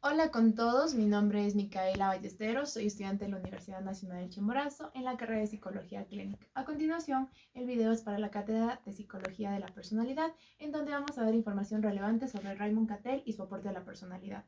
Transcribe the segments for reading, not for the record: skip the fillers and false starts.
Hola con todos, mi nombre es Micaela Ballesteros, soy estudiante de la Universidad Nacional del Chimborazo en la carrera de Psicología Clínica. A continuación, el video es para la cátedra de Psicología de la Personalidad, en donde vamos a dar información relevante sobre Raymond Cattell y su aporte a la personalidad.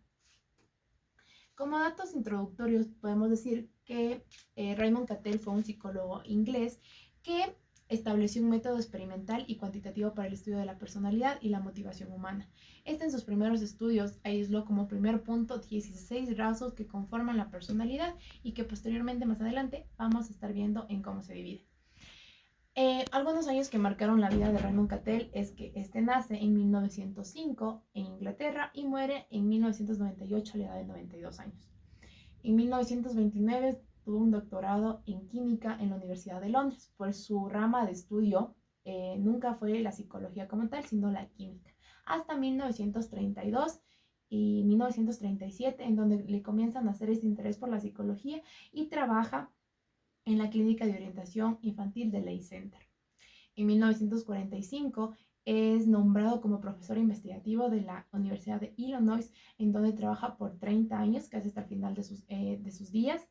Como datos introductorios, podemos decir que Raymond Cattell fue un psicólogo inglés que estableció un método experimental y cuantitativo para el estudio de la personalidad y la motivación humana. En sus primeros estudios aisló como primer punto 16 rasgos que conforman la personalidad y que posteriormente, más adelante, vamos a estar viendo en cómo se divide. Algunos años que marcaron la vida de Raymond Cattell es que este nace en 1905 en Inglaterra y muere en 1998 a la edad de 92 años. En 1929 tuvo un doctorado en química en la Universidad de Londres, pues su rama de estudio nunca fue la psicología como tal, sino la química, hasta 1932 y 1937, en donde le comienzan a hacer este interés por la psicología y trabaja en la Clínica de Orientación Infantil de Leigh Center. En 1945 es nombrado como profesor investigativo de la Universidad de Illinois, en donde trabaja por 30 años, casi hasta el final de sus días.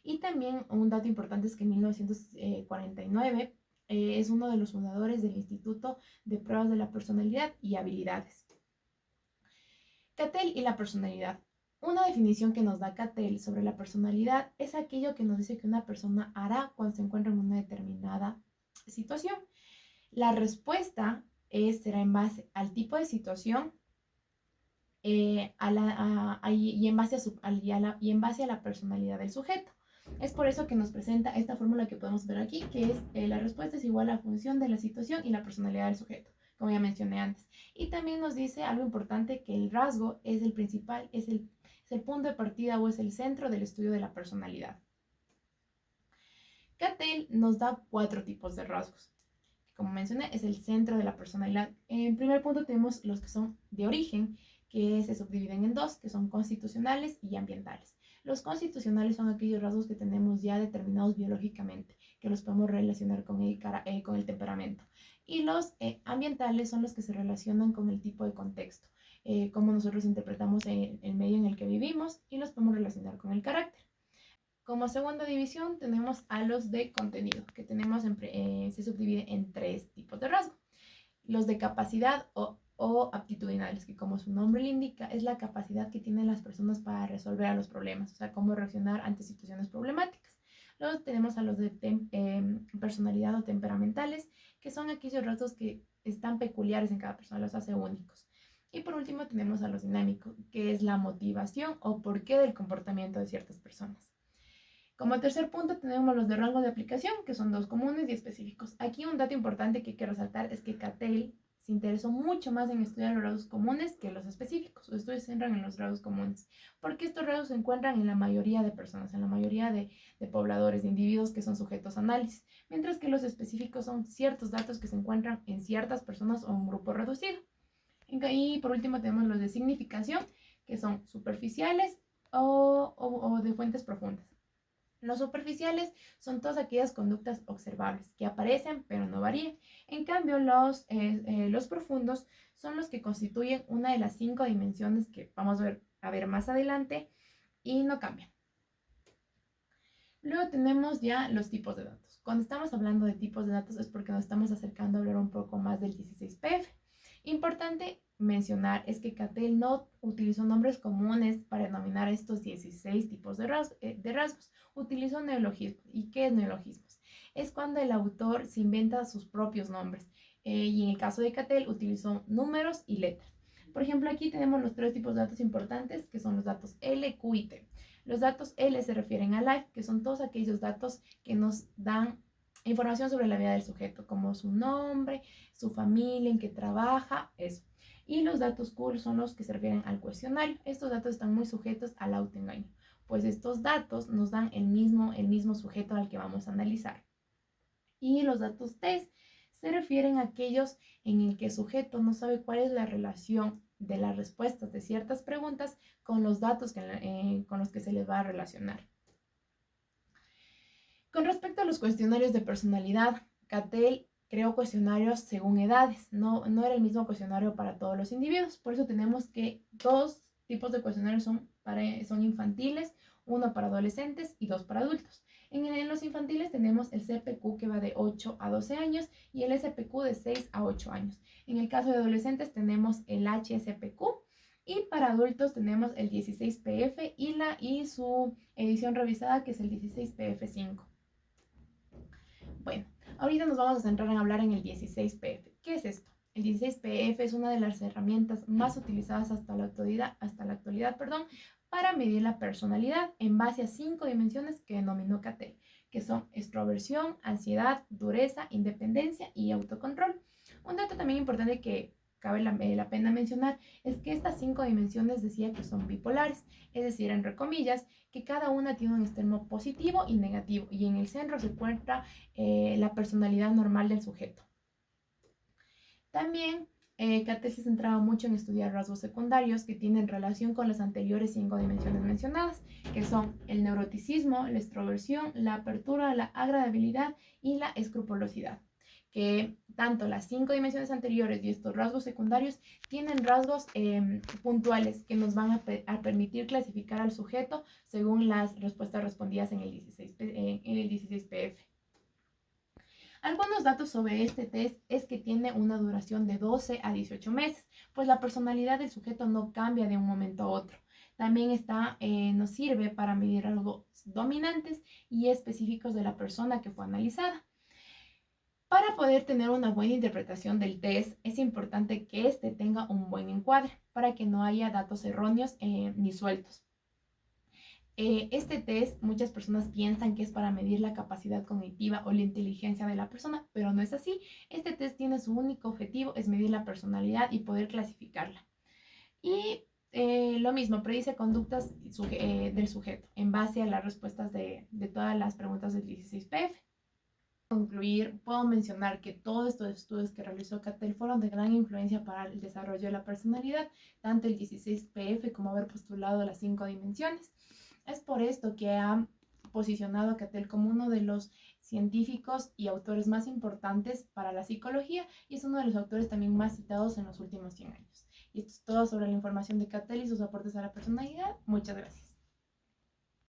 Y también un dato importante es que en 1949 es uno de los fundadores del Instituto de Pruebas de la Personalidad y Habilidades. Cattell y la personalidad. Una definición que nos da Cattell sobre la personalidad es aquello que nos dice que una persona hará cuando se encuentra en una determinada situación. La respuesta será en base al tipo de situación y en base a la personalidad del sujeto. Es por eso que nos presenta esta fórmula que podemos ver aquí, que es la respuesta es igual a la función de la situación y la personalidad del sujeto, como ya mencioné antes. Y también nos dice algo importante, que el rasgo es el principal, es el punto de partida o es el centro del estudio de la personalidad. Cattell nos da 4 tipos de rasgos. Como mencioné, es el centro de la personalidad. En primer punto tenemos los que son de origen, que se subdividen en dos, que son constitucionales y ambientales. Los constitucionales son aquellos rasgos que tenemos ya determinados biológicamente, que los podemos relacionar con el temperamento. Y los ambientales son los que se relacionan con el tipo de contexto, cómo nosotros interpretamos el medio en el que vivimos, y los podemos relacionar con el carácter. Como segunda división tenemos a los de contenido, que se subdivide en 3 tipos de rasgos. Los de capacidad o aptitudinales, que como su nombre le indica, es la capacidad que tienen las personas para resolver a los problemas, o sea, cómo reaccionar ante situaciones problemáticas. Luego tenemos a los de personalidad o temperamentales, que son aquellos rasgos que están peculiares en cada persona, los hace únicos. Y por último tenemos a los dinámicos, que es la motivación o porqué del comportamiento de ciertas personas. Como tercer punto tenemos los de rango de aplicación, que son 2 comunes y específicos. Aquí un dato importante que hay que resaltar es que Cattell se interesó mucho más en estudiar los rasgos comunes que los específicos. Los estudios se centran en los rasgos comunes, porque estos rasgos se encuentran en la mayoría de personas, en la mayoría de pobladores, de individuos que son sujetos a análisis, mientras que los específicos son ciertos datos que se encuentran en ciertas personas o un grupo reducido. Y por último tenemos los de significación, que son superficiales o de fuentes profundas. Los superficiales son todas aquellas conductas observables que aparecen pero no varían. En cambio, los profundos son los que constituyen una de las 5 dimensiones que vamos a ver más adelante y no cambian. Luego tenemos ya los tipos de datos. Cuando estamos hablando de tipos de datos es porque nos estamos acercando a hablar un poco más del 16PF. Importante mencionar es que Cattell no utilizó nombres comunes para denominar estos 16 tipos de rasgos. Utilizó neologismos. ¿Y qué es neologismos? Es cuando el autor se inventa sus propios nombres. Y en el caso de Cattell utilizó números y letras. Por ejemplo, aquí tenemos los 3 tipos de datos importantes, que son los datos L, Q y T. Los datos L se refieren a life, que son todos aquellos datos que nos dan información sobre la vida del sujeto, como su nombre, su familia, en qué trabaja, eso. Y los datos Q son los que se refieren al cuestionario. Estos datos están muy sujetos al autoengaño, pues estos datos nos dan el mismo sujeto al que vamos a analizar. Y los datos T se refieren a aquellos en el que el sujeto no sabe cuál es la relación de las respuestas de ciertas preguntas con los datos con los que se les va a relacionar. Con respecto a los cuestionarios de personalidad, Cattell creó cuestionarios según edades. No era el mismo cuestionario para todos los individuos. Por eso tenemos que 2 tipos de cuestionarios son infantiles, uno para adolescentes y dos para adultos. En los infantiles tenemos el CPQ que va de 8 a 12 años y el SPQ de 6 a 8 años. En el caso de adolescentes tenemos el HSPQ y para adultos tenemos el 16PF y su edición revisada que es el 16PF5. Bueno, ahorita nos vamos a centrar en hablar en el 16PF. ¿Qué es esto? El 16PF es una de las herramientas más utilizadas hasta la actualidad, para medir la personalidad en base a 5 dimensiones que denominó Cattell, que son extroversión, ansiedad, dureza, independencia y autocontrol. Un dato también importante que cabe la pena mencionar es que estas 5 dimensiones decía que son bipolares, es decir, entre comillas, que cada una tiene un extremo positivo y negativo, y en el centro se encuentra la personalidad normal del sujeto. También Cattell se centraba mucho en estudiar rasgos secundarios que tienen relación con las anteriores 5 dimensiones mencionadas, que son el neuroticismo, la extroversión, la apertura, la agradabilidad y la escrupulosidad. Que tanto las 5 dimensiones anteriores y estos rasgos secundarios tienen rasgos puntuales que nos van a permitir clasificar al sujeto según las respuestas respondidas en el 16PF. Algunos datos sobre este test es que tiene una duración de 12 a 18 meses, pues la personalidad del sujeto no cambia de un momento a otro. También nos sirve para medir rasgos dominantes y específicos de la persona que fue analizada. Para poder tener una buena interpretación del test, es importante que este tenga un buen encuadre para que no haya datos erróneos ni sueltos. Este test, muchas personas piensan que es para medir la capacidad cognitiva o la inteligencia de la persona, pero no es así. Este test tiene su único objetivo, es medir la personalidad y poder clasificarla. Y lo mismo, predice conductas del sujeto en base a las respuestas de todas las preguntas del 16PF. Para concluir, puedo mencionar que todos estos estudios que realizó Cattell fueron de gran influencia para el desarrollo de la personalidad, tanto el 16PF como haber postulado las 5 dimensiones. Es por esto que ha posicionado a Cattell como uno de los científicos y autores más importantes para la psicología y es uno de los autores también más citados en los últimos 100 años. Y esto es todo sobre la información de Cattell y sus aportes a la personalidad. Muchas gracias.